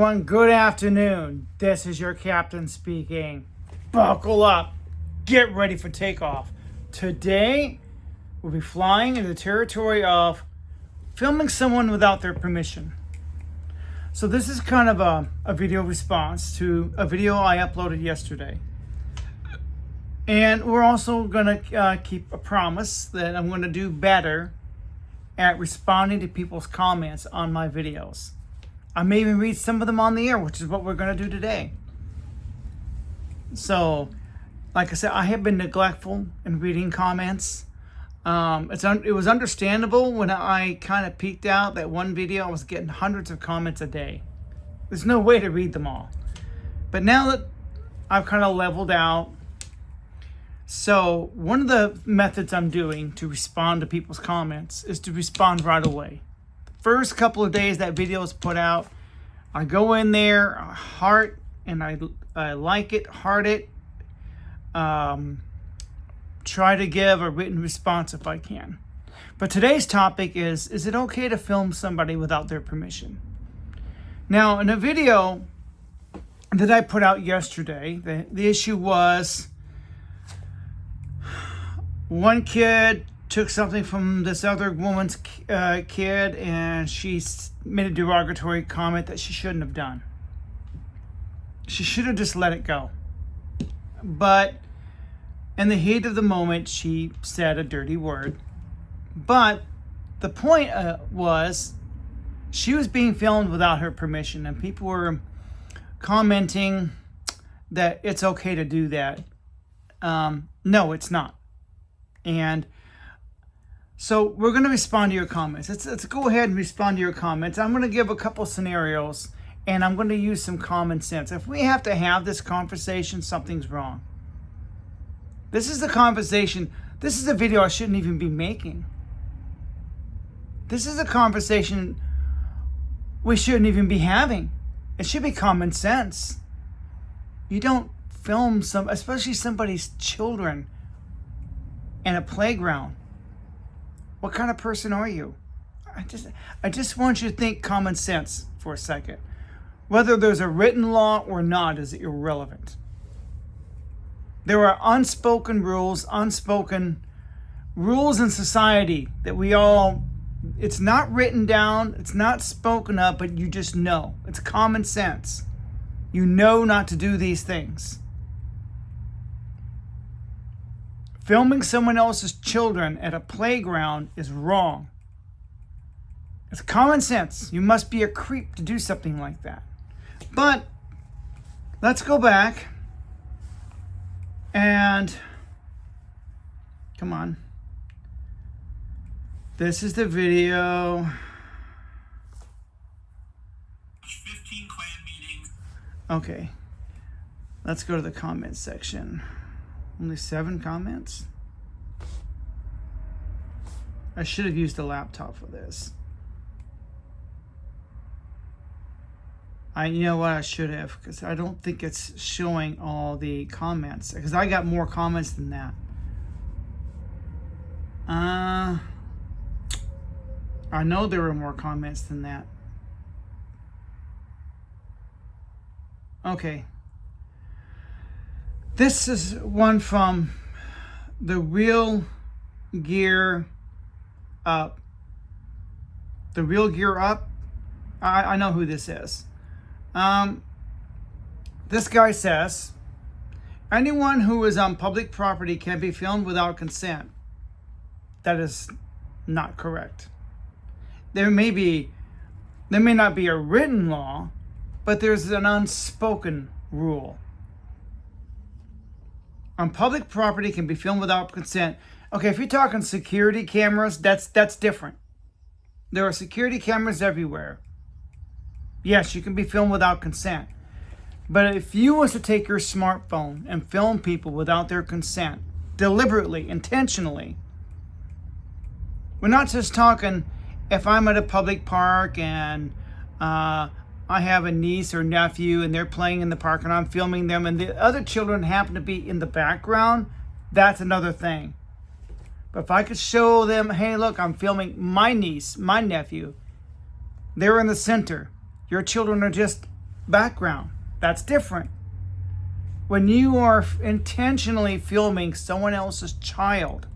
everyone, good afternoon. This is your captain speaking. Buckle up. Get ready for takeoff. Today, we'll be flying into the territory of filming someone without their permission. So this is kind of a video response to a video I uploaded yesterday. And we're also going to keep a promise that I'm going to do better at responding to people's comments on my videos. I may even read some of them on the air, which is what we're going to do today. So, like I said, I have been neglectful in reading comments. It was understandable when I kind of peeked out that one video, I was getting hundreds of comments a day. There's no way to read them all. But now that I've kind of leveled out, so one of the methods I'm doing to respond to people's comments is to respond right away. First couple of days that video is put out, I go in there, I heart, and I like it, heart it, try to give a written response if I can. But today's topic is it okay to film somebody without their permission? Now, in a video that I put out yesterday, the issue was one kid took something from this other woman's kid, and she made a derogatory comment that she shouldn't have done. She should have just let it go. But in the heat of the moment, she said a dirty word. But the point was, she was being filmed without her permission, and people were commenting that it's okay to do that. No, it's not. And so we're going to respond to your comments. Let's go ahead and respond to your comments. I'm going to give a couple scenarios, and I'm going to use some common sense. If we have to have this conversation, something's wrong. This is the conversation. This is a video I shouldn't even be making. This is a conversation we shouldn't even be having. It should be common sense. You don't film especially somebody's children in a playground. What kind of person are you? I just want you to think common sense for a second. Whether there's a written law or not is irrelevant. There are unspoken rules in society that it's not written down, it's not spoken up, but you just know. It's common sense. You know not to do these things. Filming someone else's children at a playground is wrong. It's common sense. You must be a creep to do something like that. But let's go back and come on. This is the video. 15 clan meetings. Okay. Let's go to the comments section. Only 7 comments? I should have used a laptop for this. You know what, I should have, because I don't think it's showing all the comments, because I got more comments than that. I know there were more comments than that. Okay. This is one from the Real Gear Up. The Real Gear Up? I know who this is. This guy says, anyone who is on public property can be filmed without consent. That is not correct. There may not be a written law, but there's an unspoken rule. On public property can be filmed without consent. Okay, if you're talking security cameras, that's different. There are security cameras everywhere. Yes, you can be filmed without consent. But if you was to take your smartphone and film people without their consent, deliberately, intentionally, we're not just talking if I'm at a public park and I have a niece or nephew and they're playing in the park and I'm filming them and the other children happen to be in the background, that's another thing. But if I could show them, hey, look, I'm filming my niece, my nephew, they're in the center. Your children are just background. That's different. When you are intentionally filming someone else's child,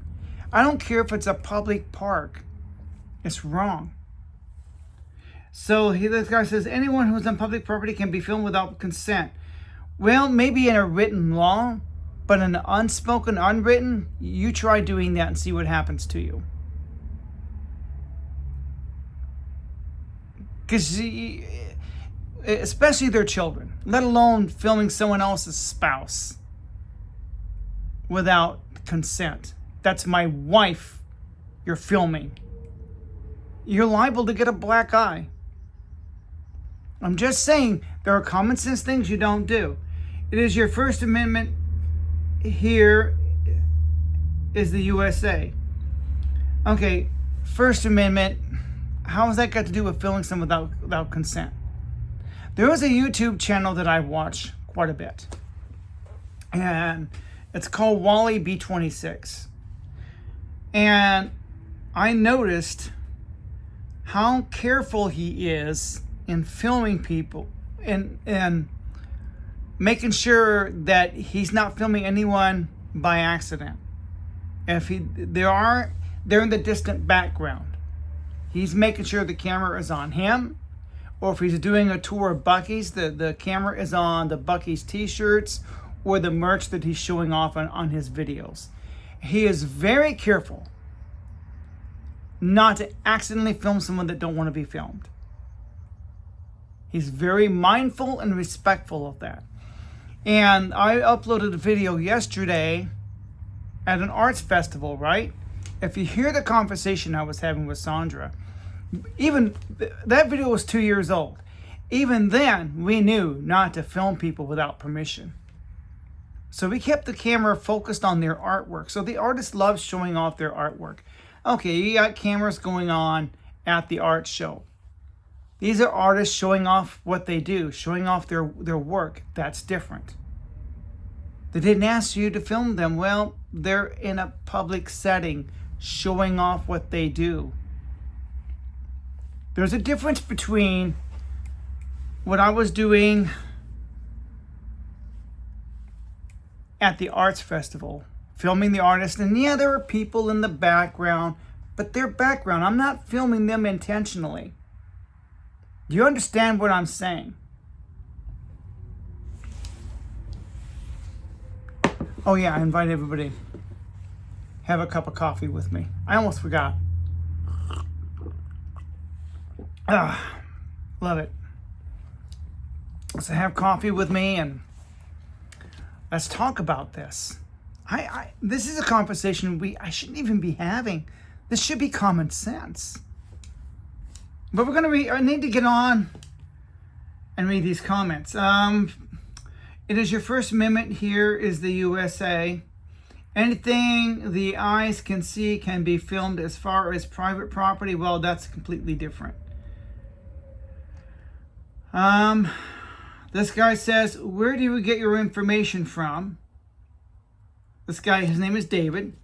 I don't care if it's a public park, it's wrong. So this guy says, anyone who's on public property can be filmed without consent. Well, maybe in a written law, but in an unspoken, unwritten, you try doing that and see what happens to you. Because especially their children, let alone filming someone else's spouse without consent. That's my wife you're filming. You're liable to get a black eye. I'm just saying there are common sense things you don't do. It is your First Amendment. Here is the USA. Okay, First Amendment. How has that got to do with filming someone without consent? There was a YouTube channel that I watch quite a bit, and it's called Wally B26. And I noticed how careful he is in filming people and making sure that he's not filming anyone by accident. If they're in the distant background, he's making sure the camera is on him. Or if he's doing a tour of Buc-ee's, the camera is on the Buc-ee's t-shirts or the merch that he's showing off on his videos. He is very careful not to accidentally film someone that don't want to be filmed. He's very mindful and respectful of that. And I uploaded a video yesterday at an arts festival, right? If you hear the conversation I was having with Sandra, even that video was 2 years old. Even then, we knew not to film people without permission. So we kept the camera focused on their artwork. So the artist loves showing off their artwork. Okay, you got cameras going on at the art show. These are artists showing off what they do, showing off their work. That's different. They didn't ask you to film them. Well, they're in a public setting showing off what they do. There's a difference between what I was doing at the arts festival, filming the artist, and yeah, there were people in the background, but their background, I'm not filming them intentionally. Do you understand what I'm saying? Oh yeah, I invite everybody. Have a cup of coffee with me. I almost forgot. Love it. So have coffee with me and let's talk about this. This is a conversation I shouldn't even be having. This should be common sense. But I need to get on and read these comments. It is your First Amendment. Here is the USA. Anything the eyes can see can be filmed. As far as private property, well, that's completely different. This guy says, where do you get your information from? This guy, his name is David.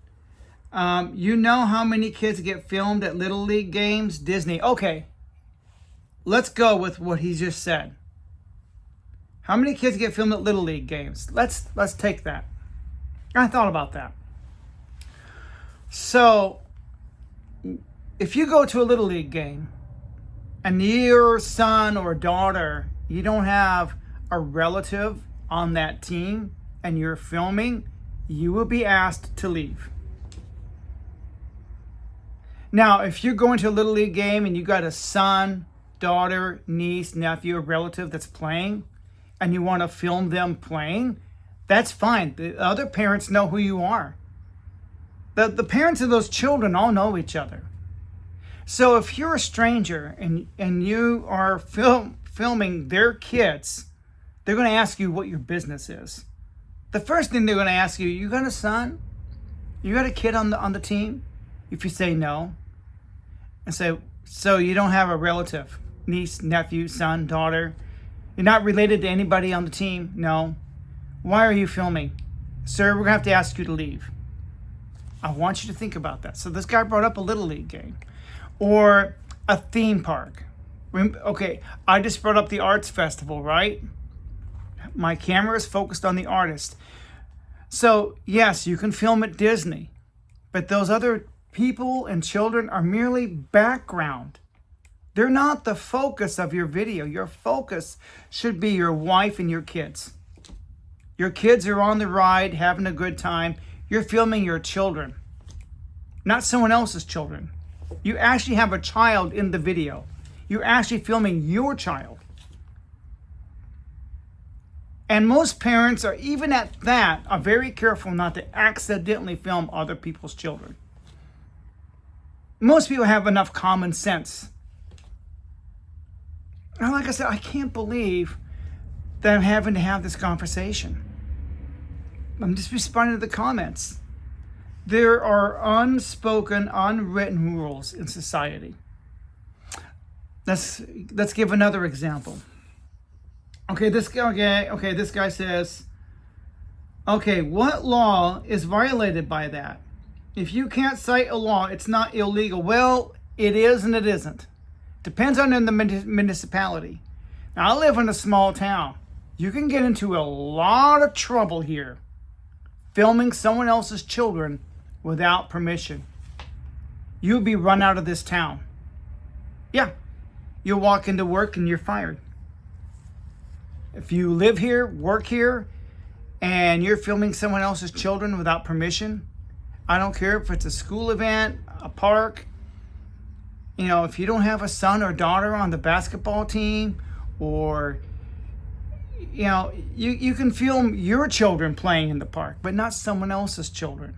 You know how many kids get filmed at Little League games? Disney. Okay, let's go with what he just said. How many kids get filmed at Little League games? Let's take that. I thought about that. So, if you go to a Little League game and your son or daughter, you don't have a relative on that team and you're filming, you will be asked to leave. Now, if you're going to a Little League game and you got a son, daughter, niece, nephew, or relative that's playing and you want to film them playing, that's fine. The other parents know who you are. The parents of those children all know each other. So if you're a stranger and you are filming their kids, they're going to ask you what your business is. The first thing they're going to ask you, you got a son? You got a kid on the team? If you say no, and say, so you don't have a relative, niece, nephew, son, daughter, you're not related to anybody on the team? No. Why are you filming? Sir, we're going to have to ask you to leave. I want you to think about that. So this guy brought up a Little League game or a theme park. Okay, I just brought up the arts festival, right? My camera is focused on the artist. So, yes, you can film at Disney, but those other people and children are merely background. They're not the focus of your video. Your focus should be your wife and your kids. Your kids are on the ride, having a good time. You're filming your children, not someone else's children. You actually have a child in the video. You're actually filming your child. And most parents are, even at that, are very careful not to accidentally film other people's children. Most people have enough common sense. And like I said, I can't believe that I'm having to have this conversation. I'm just responding to the comments. There are unspoken, unwritten rules in society. Let's give another example. This guy says, okay, what law is violated by that? If you can't cite a law, it's not illegal. Well, it is and it isn't. Depends on the municipality. Now, I live in a small town. You can get into a lot of trouble here filming someone else's children without permission. You'll be run out of this town. Yeah, you'll walk into work and you're fired. If you live here, work here, and you're filming someone else's children without permission, I don't care if it's a school event, a park, if you don't have a son or daughter on the basketball team, or, you can film your children playing in the park, but not someone else's children.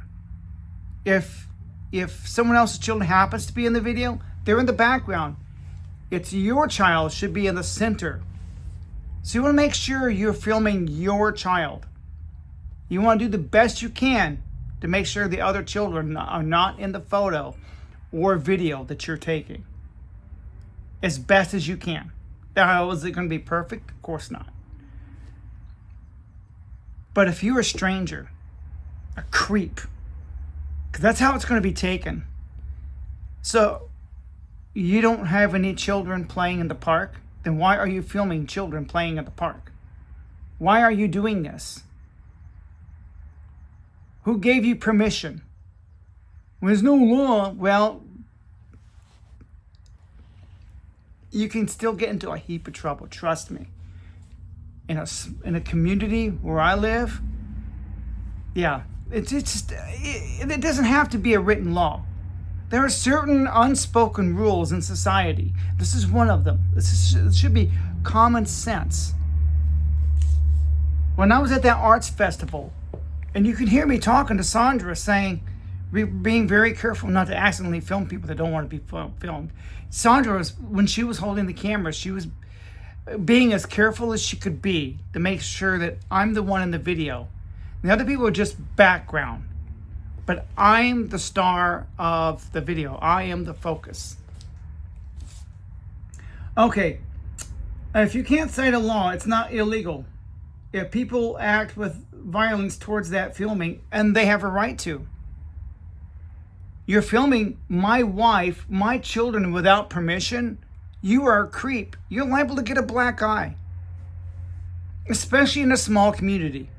If someone else's children happens to be in the video, they're in the background. It's your child should be in the center. So you want to make sure you're filming your child. You want to do the best you can to make sure the other children are not in the photo or video that you're taking. As best as you can. Now, is it going to be perfect? Of course not. But if you're a stranger, a creep, because that's how it's going to be taken. So, you don't have any children playing in the park? Then why are you filming children playing at the park? Why are you doing this? Who gave you permission? When there's no law, well, you can still get into a heap of trouble, trust me. In a community where I live, yeah, it doesn't have to be a written law. There are certain unspoken rules in society. This is one of them. This should be common sense. When I was at that arts festival, and you can hear me talking to Sandra saying, being very careful not to accidentally film people that don't want to be filmed. Sandra, when she was holding the camera, she was being as careful as she could be to make sure that I'm the one in the video. The other people are just background. But I'm the star of the video. I am the focus. Okay, if you can't cite a law, it's not illegal. If people act with violence towards that filming, and they have a right to. You're filming my wife, my children without permission, you are a creep. You're liable to get a black eye. Especially in a small community.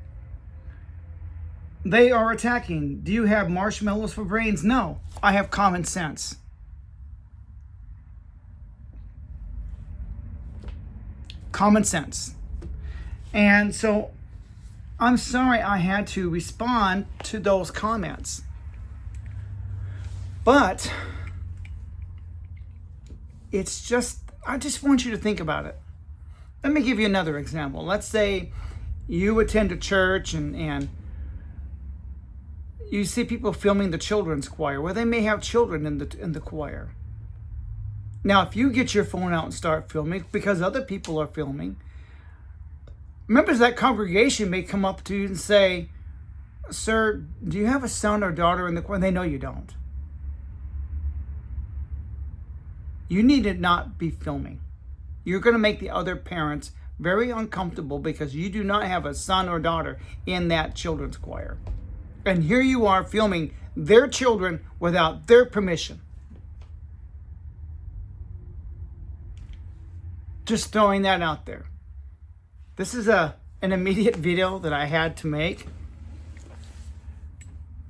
They are attacking. Do you have marshmallows for brains? No, I have common sense. Common sense. And so, I'm sorry I had to respond to those comments. But, it's just, I just want you to think about it. Let me give you another example. Let's say you attend a church and you see people filming the children's choir. Well, they may have children in the choir. Now, if you get your phone out and start filming because other people are filming, members of that congregation may come up to you and say, "Sir, do you have a son or daughter in the choir?" And they know you don't. You need to not be filming. You're going to make the other parents very uncomfortable because you do not have a son or daughter in that children's choir. And here you are filming their children without their permission. Just throwing that out there. This is an immediate video that I had to make.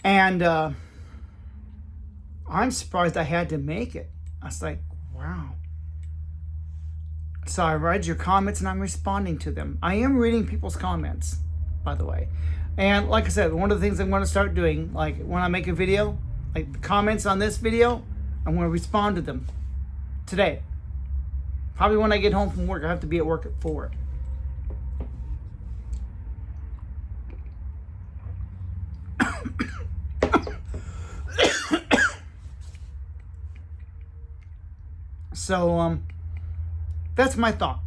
And I'm surprised I had to make it. I was like, wow. So I read your comments and I'm responding to them. I am reading people's comments, by the way. And like I said, one of the things I'm going to start doing, like when I make a video, like the comments on this video, I'm going to respond to them today. Probably when I get home from work. I have to be at work at 4. So, that's my thought.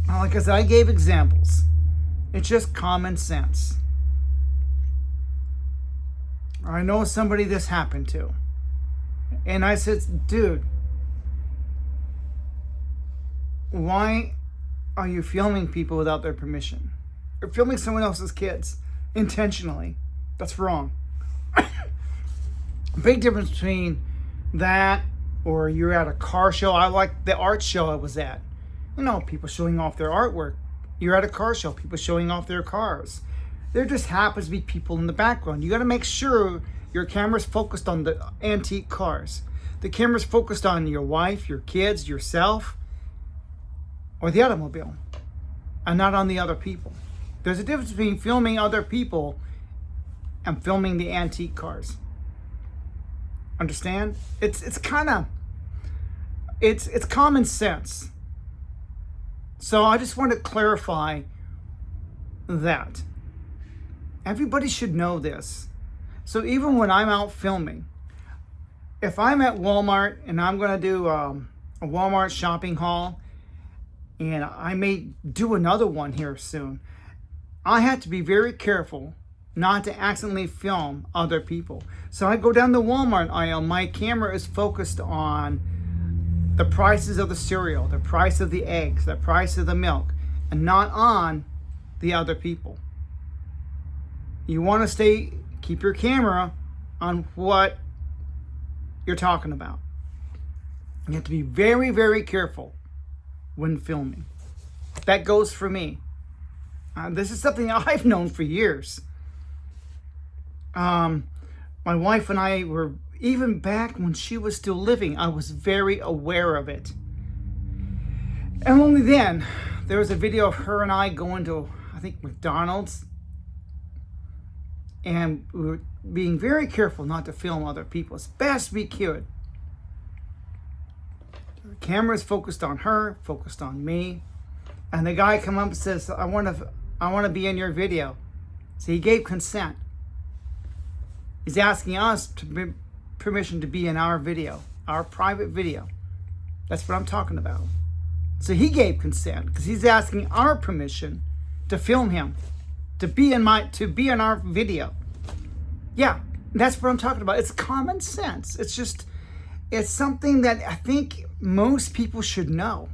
Like I said, I gave examples. It's just common sense. I know somebody this happened to. And I said, dude, why are you filming people without their permission? You're filming someone else's kids intentionally. That's wrong. Big difference between that or you're at a car show. I like the art show I was at. You know, people showing off their artwork. You're at a car show, people showing off their cars. There just happens to be people in the background. You got to make sure your camera's focused on the antique cars. The camera's focused on your wife, your kids, yourself, or the automobile, and not on the other people. There's a difference between filming other people and filming the antique cars. Understand? It's kind of it's common sense. So I just want to clarify that. Everybody should know this. So even when I'm out filming, if I'm at Walmart and I'm going to do a Walmart shopping haul, and I may do another one here soon, I have to be very careful not to accidentally film other people. So I go down the Walmart aisle, my camera is focused on the prices of the cereal, the price of the eggs, the price of the milk, and not on the other people. You want to keep your camera on what you're talking about. You have to be very, very careful when filming. That goes for me. This is something I've known for years. My wife and I were, even back when she was still living, I was very aware of it. And only then, there was a video of her and I going to, I think, McDonald's. And we were being very careful not to film other people as best we could. The camera's focused on her, focused on me. And the guy come up and says, I want to be in your video. So he gave consent. He's asking us to permission to be in our video, our private video. That's what I'm talking about. So he gave consent because he's asking our permission to film him, to be in our video. Yeah, that's what I'm talking about. It's common sense. It's something that I think most people should know.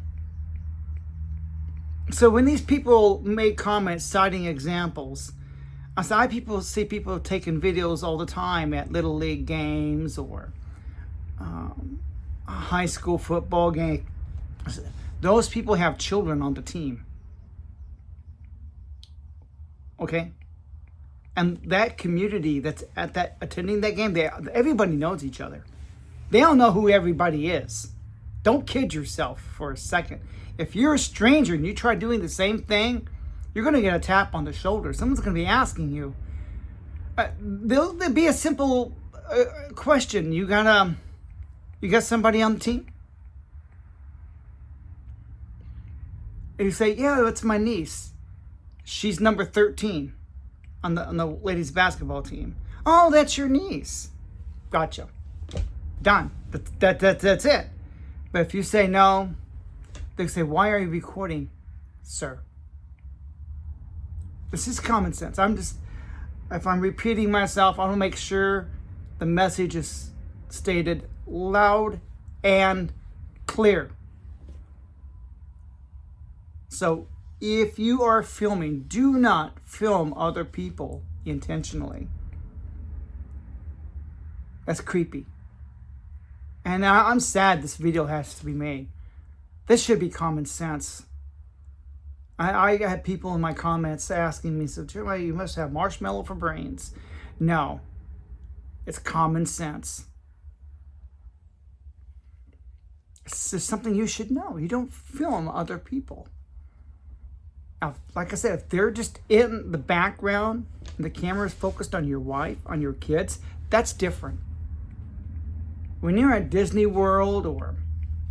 So when these people make comments citing examples, I see people taking videos all the time at Little League games or a high school football game. Those people have children on the team. Okay? And that community that's attending that game, everybody knows each other. They don't know who everybody is. Don't kid yourself for a second. If you're a stranger and you try doing the same thing, you're going to get a tap on the shoulder. Someone's going to be asking you. There'll be a simple question. You got somebody on the team? And you say, yeah, that's my niece. She's number 13 on the ladies basketball team. Oh, that's your niece. Gotcha. Done. That's it. But if you say no, they say, why are you recording, sir? This is common sense. If I'm repeating myself, I want to make sure the message is stated loud and clear. So if you are filming, do not film other people intentionally. That's creepy. And I'm sad this video has to be made. This should be common sense. I had people in my comments asking me, so Jeremiah, you must have marshmallow for brains. No, it's common sense. It's just something you should know. You don't film other people. Now, like I said, if they're just in the background and the camera is focused on your wife, on your kids, that's different. When you're at Disney World or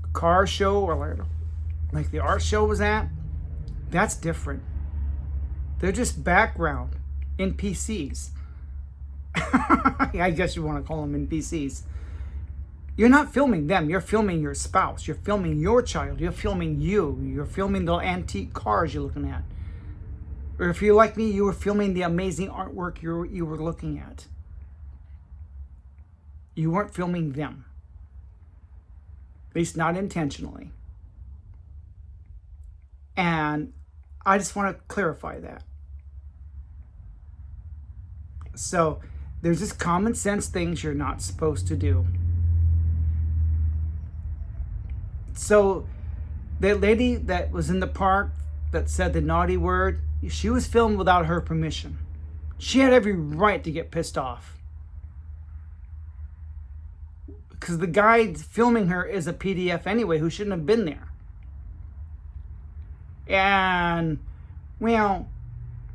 a car show or like the art show was at, that's different. They're just background NPCs. I guess you want to call them NPCs. You're not filming them. You're filming your spouse. You're filming your child. You're filming you. You're filming the antique cars you're looking at. Or if you're like me, you were filming the amazing artwork you were looking at. You weren't filming them. At least not intentionally. And I just want to clarify that. So there's just common sense things you're not supposed to do. So the lady that was in the park that said the naughty word, she was filmed without her permission. She had every right to get pissed off. Because the guy filming her is a PDF anyway who shouldn't have been there. And, well,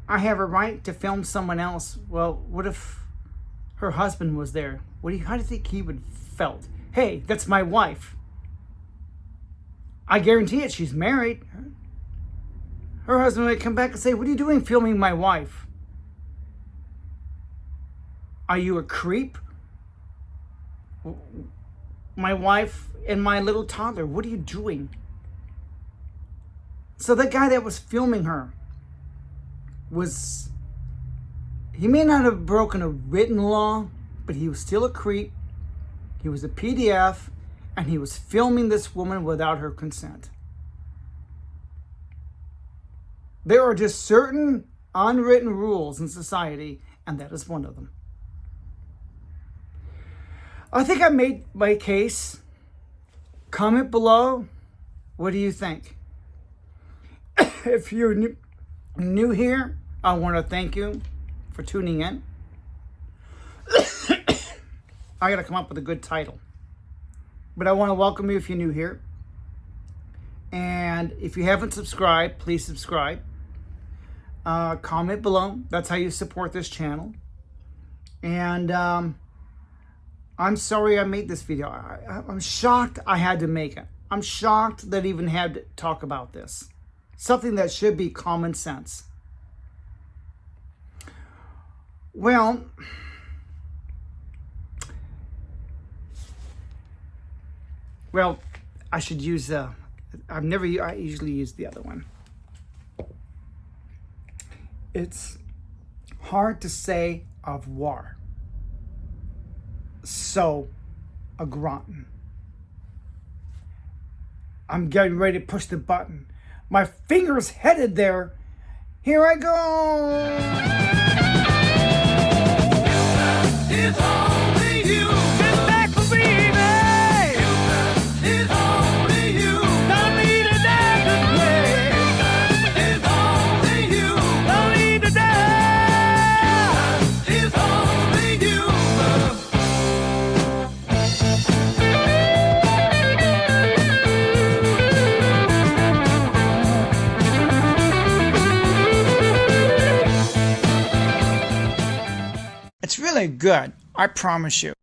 I have a right to film someone else. Well, what if her husband was there? How do you think he would felt? Hey, that's my wife. I guarantee it, she's married. Her husband would come back and say, what are you doing filming my wife? Are you a creep? My wife and my little toddler, what are you doing? So that guy that was filming her he may not have broken a written law, but he was still a creep. He was a PDF, and he was filming this woman without her consent. There are just certain unwritten rules in society, and that is one of them. I think I made my case. Comment below. What do you think? If you're new here, I want to thank you for tuning in. I got to come up with a good title. But I want to welcome you if you're new here. And if you haven't subscribed, please subscribe. Comment below. That's how you support this channel. And I'm sorry I made this video. I'm shocked I had to make it. I'm shocked that I even had to talk about this. Something that should be common sense. Well, I should use I usually use the other one. It's hard to say au revoir. So, a gratin. I'm getting ready to push the button. My finger's headed there. Here I go. It's only you. Get back for me, babe. It's only you. Don't need a damn way. It's only you. Don't need a damn. It's only you. It's really good, I promise you.